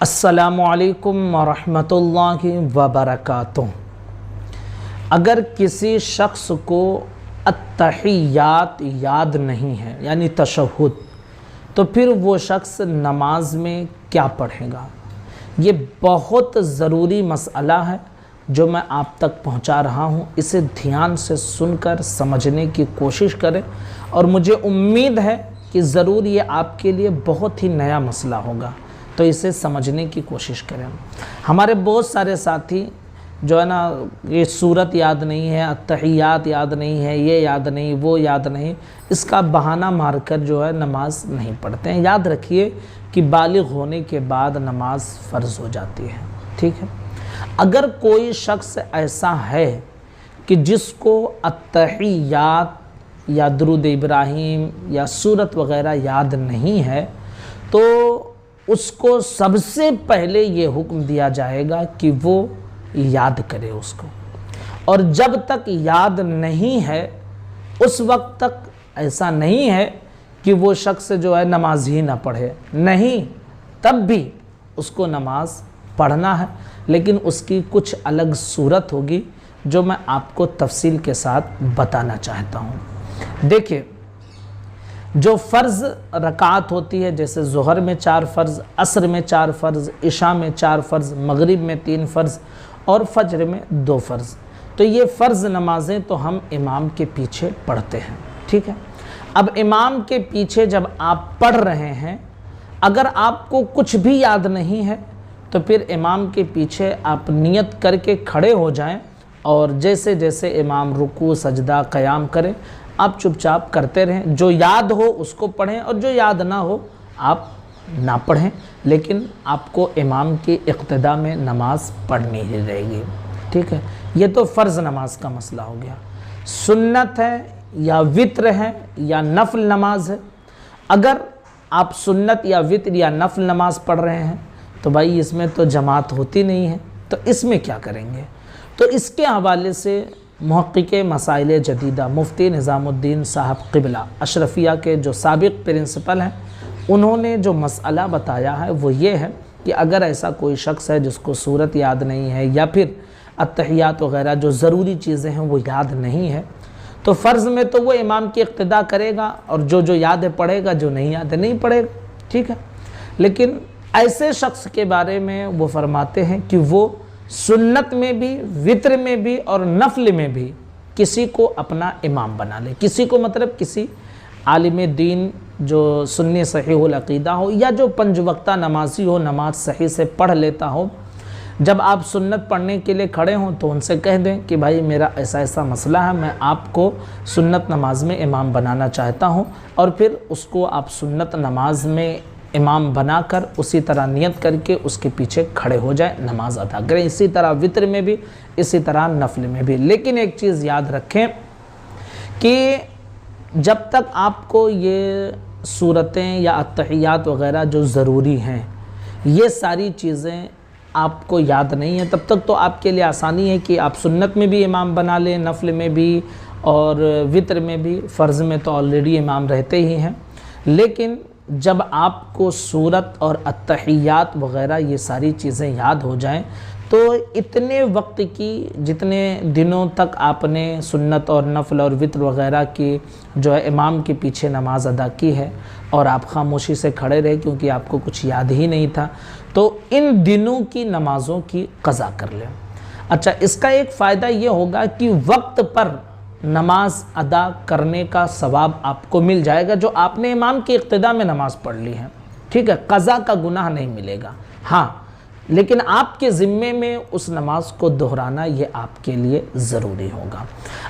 السلام علیکم ورحمۃ اللہ وبرکاتہ۔ اگر کسی شخص کو التحیات یاد نہیں ہے یعنی تشہد، تو پھر وہ شخص نماز میں کیا پڑھے گا؟ یہ بہت ضروری مسئلہ ہے جو میں آپ تک پہنچا رہا ہوں۔ اسے دھیان سے سن کر سمجھنے کی کوشش کریں، اور مجھے امید ہے کہ ضرور یہ آپ کے لیے بہت ہی نیا مسئلہ ہوگا، تو اسے سمجھنے کی کوشش کریں۔ ہمارے بہت سارے ساتھی جو ہے نا، یہ سورت یاد نہیں ہے، التحیات یاد نہیں ہے، یہ یاد نہیں، وہ یاد نہیں، اس کا بہانہ مار کر جو ہے نماز نہیں پڑھتے ہیں۔ یاد رکھیے کہ بالغ ہونے کے بعد نماز فرض ہو جاتی ہے، ٹھیک ہے؟ اگر کوئی شخص ایسا ہے کہ جس کو التحیات یا درود ابراہیم یا سورت وغیرہ یاد نہیں ہے، تو اس کو سب سے پہلے یہ حکم دیا جائے گا کہ وہ یاد کرے اس کو، اور جب تک یاد نہیں ہے اس وقت تک ایسا نہیں ہے کہ وہ شخص جو ہے نماز ہی نہ پڑھے، نہیں، تب بھی اس کو نماز پڑھنا ہے، لیکن اس کی کچھ الگ صورت ہوگی جو میں آپ کو تفصیل کے ساتھ بتانا چاہتا ہوں۔ دیکھیں، جو فرض رکعات ہوتی ہے، جیسے ظہر میں 4 فرض، عصر میں 4 فرض، عشاء میں 4 فرض، مغرب میں 3 فرض اور فجر میں 2 فرض، تو یہ فرض نمازیں تو ہم امام کے پیچھے پڑھتے ہیں، ٹھیک ہے؟ اب امام کے پیچھے جب آپ پڑھ رہے ہیں، اگر آپ کو کچھ بھی یاد نہیں ہے تو پھر امام کے پیچھے آپ نیت کر کے کھڑے ہو جائیں، اور جیسے جیسے امام رکوع سجدہ قیام کریں آپ چپ چاپ کرتے رہیں۔ جو یاد ہو اس کو پڑھیں، اور جو یاد نہ ہو آپ نہ پڑھیں، لیکن آپ کو امام کی اقتداء میں نماز پڑھنی ہی رہے گی، ٹھیک ہے؟ یہ تو فرض نماز کا مسئلہ ہو گیا۔ سنت ہے یا وتر ہے یا نفل نماز ہے، اگر آپ سنت یا وتر یا نفل نماز پڑھ رہے ہیں تو بھائی اس میں تو جماعت ہوتی نہیں ہے، تو اس میں کیا کریں گے؟ تو اس کے حوالے سے محقق مسائل جدیدہ مفتی نظام الدین صاحب قبلہ اشرفیہ کے جو سابق پرنسپل ہیں، انہوں نے جو مسئلہ بتایا ہے وہ یہ ہے کہ اگر ایسا کوئی شخص ہے جس کو سورت یاد نہیں ہے یا پھر التحیات وغیرہ جو ضروری چیزیں ہیں وہ یاد نہیں ہے، تو فرض میں تو وہ امام کی اقتداء کرے گا، اور جو یاد ہے پڑھے گا، جو نہیں یاد ہے نہیں پڑھے گا، ٹھیک ہے؟ لیکن ایسے شخص کے بارے میں وہ فرماتے ہیں کہ وہ سنت میں بھی، وتر میں بھی اور نفل میں بھی کسی کو اپنا امام بنا لے۔ کسی کو مطلب کسی عالم دین جو سنی صحیح العقیدہ ہو، یا جو 5 وقتہ نمازی ہو، نماز صحیح سے پڑھ لیتا ہو، جب آپ سنت پڑھنے کے لیے کھڑے ہوں تو ان سے کہہ دیں کہ بھائی میرا ایسا ایسا مسئلہ ہے، میں آپ کو سنت نماز میں امام بنانا چاہتا ہوں، اور پھر اس کو آپ سنت نماز میں امام بنا کر اسی طرح نیت کر کے اس کے پیچھے کھڑے ہو جائیں، نماز ادا کریں۔ اسی طرح وتر میں بھی، اسی طرح نفل میں بھی۔ لیکن ایک چیز یاد رکھیں کہ جب تک آپ کو یہ صورتیں یا التحیات وغیرہ جو ضروری ہیں، یہ ساری چیزیں آپ کو یاد نہیں ہیں، تب تک تو آپ کے لیے آسانی ہے کہ آپ سنت میں بھی امام بنا لیں، نفل میں بھی اور وتر میں بھی۔ فرض میں تو آلریڈی امام رہتے ہی ہیں، لیکن جب آپ کو سورت اور التحیات وغیرہ یہ ساری چیزیں یاد ہو جائیں، تو اتنے وقت کی، جتنے دنوں تک آپ نے سنت اور نفل اور وتر وغیرہ کی جو ہے امام کے پیچھے نماز ادا کی ہے، اور آپ خاموشی سے کھڑے رہے کیونکہ آپ کو کچھ یاد ہی نہیں تھا، تو ان دنوں کی نمازوں کی قضا کر لیں۔ اچھا، اس کا ایک فائدہ یہ ہوگا کہ وقت پر نماز ادا کرنے کا ثواب آپ کو مل جائے گا، جو آپ نے امام کی اقتداء میں نماز پڑھ لی ہے، ٹھیک ہے؟ قضا کا گناہ نہیں ملے گا، ہاں، لیکن آپ کے ذمے میں اس نماز کو دہرانا یہ آپ کے لیے ضروری ہوگا۔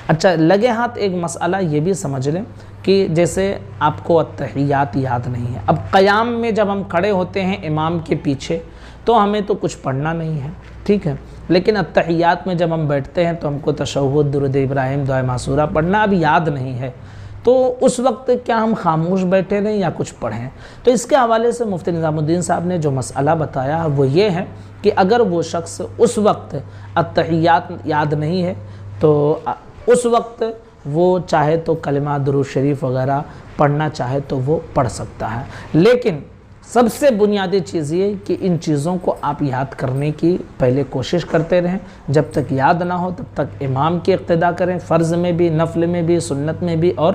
اچھا، لگے ہاتھ ایک مسئلہ یہ بھی سمجھ لیں کہ جیسے آپ کو التحیات یاد نہیں ہے، اب قیام میں جب ہم کھڑے ہوتے ہیں امام کے پیچھے تو ہمیں تو کچھ پڑھنا نہیں ہے، ٹھیک ہے؟ لیکن التحیات میں جب ہم بیٹھتے ہیں تو ہم کو تشہد، درود ابراہیم، دعائے معصورہ پڑھنا اب یاد نہیں ہے، تو اس وقت کیا ہم خاموش بیٹھے رہیں یا کچھ پڑھیں؟ تو اس کے حوالے سے مفتی نظام الدین صاحب نے جو مسئلہ بتایا وہ یہ ہے کہ اگر وہ شخص اس وقت التحیات یاد نہیں ہے تو اس وقت وہ چاہے تو کلمہ درود شریف وغیرہ پڑھنا چاہے تو وہ پڑھ سکتا ہے، لیکن سب سے بنیادی چیز یہ کہ ان چیزوں کو آپ یاد کرنے کی پہلے کوشش کرتے رہیں. جب تک یاد نہ ہو تب تک امام کی اقتداء کریں، فرض میں بھی، نفل میں بھی، سنت میں بھی، اور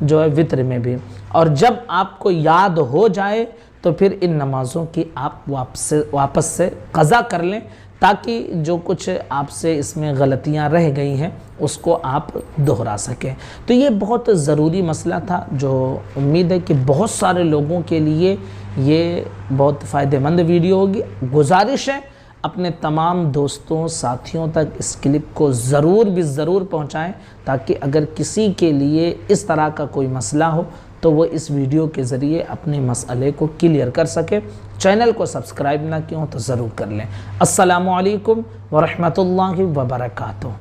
جو ہے وطر میں بھی. اور جب آپ کو یاد ہو جائے تو پھر ان نمازوں کی آپ واپس سے قضا کر لیں، تاکہ جو کچھ آپ سے اس میں غلطیاں رہ گئی ہیں اس کو آپ دہرا سکیں. تو یہ بہت ضروری مسئلہ تھا، جو امید ہے کہ بہت سارے لوگوں کے لیے یہ بہت فائدہ مند ویڈیو ہوگی. گزارش ہے اپنے تمام دوستوں ساتھیوں تک اس کلپ کو ضرور پہنچائیں، تاکہ اگر کسی کے لیے اس طرح کا کوئی مسئلہ ہو تو وہ اس ویڈیو کے ذریعے اپنے مسئلے کو کلیئر کر سکے. چینل کو سبسکرائب نہ کیا ہو تو ضرور کر لیں. السلام علیکم ورحمۃ اللہ وبرکاتہ.